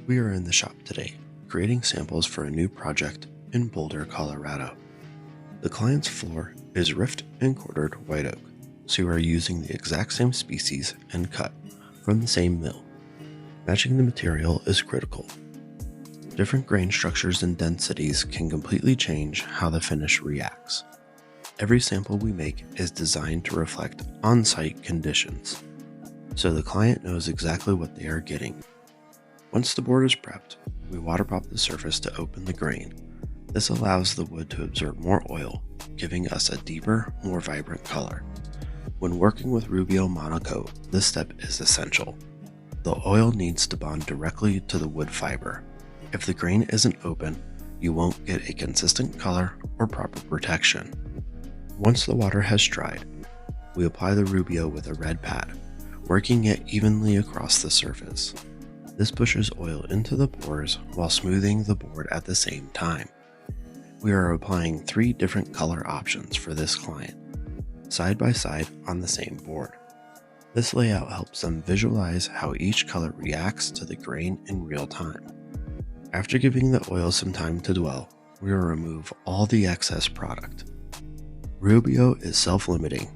We are in the shop today, creating samples for a new project in Boulder, Colorado. The client's floor is rift and quartered white oak, so we are using the exact same species and cut from the same mill. Matching the material is critical. Different grain structures and densities can completely change how the finish reacts. Every sample we make is designed to reflect on-site conditions, so the client knows exactly what they are getting. Once the board is prepped, we water prop the surface to open the grain. This allows the wood to absorb more oil, giving us a deeper, more vibrant color. When working with Rubio Monocoat, this step is essential. The oil needs to bond directly to the wood fiber. If the grain isn't open, you won't get a consistent color or proper protection. Once the water has dried, we apply the Rubio with a red pad, working it evenly across the surface. This pushes oil into the pores while smoothing the board at the same time. We are applying 3 different color options for this client, side by side on the same board. This layout helps them visualize how each color reacts to the grain in real time. After giving the oil some time to dwell, we will remove all the excess product. Rubio is self-limiting.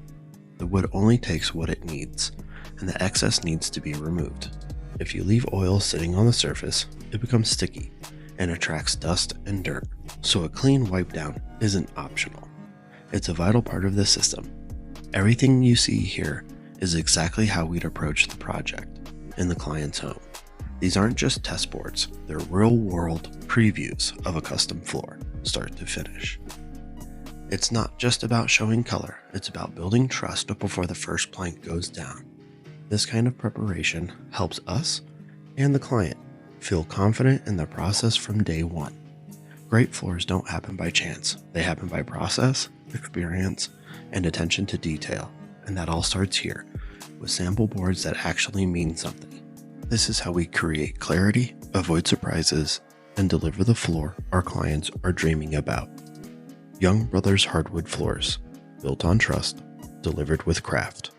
The wood only takes what it needs, and the excess needs to be removed. If you leave oil sitting on the surface, it becomes sticky and attracts dust and dirt, so a clean wipe down isn't optional. It's a vital part of the system. Everything you see here is exactly how we'd approach the project in the client's home. These aren't just test boards, they're real-world previews of a custom floor, start to finish. It's not just about showing color, it's about building trust before the first plank goes down. This kind of preparation helps us and the client feel confident in the process from day one. Great floors don't happen by chance. They happen by process, experience, and attention to detail. And that all starts here, with sample boards that actually mean something. This is how we create clarity, avoid surprises, and deliver the floor our clients are dreaming about. Young Brothers Hardwood Floors, built on trust, delivered with craft.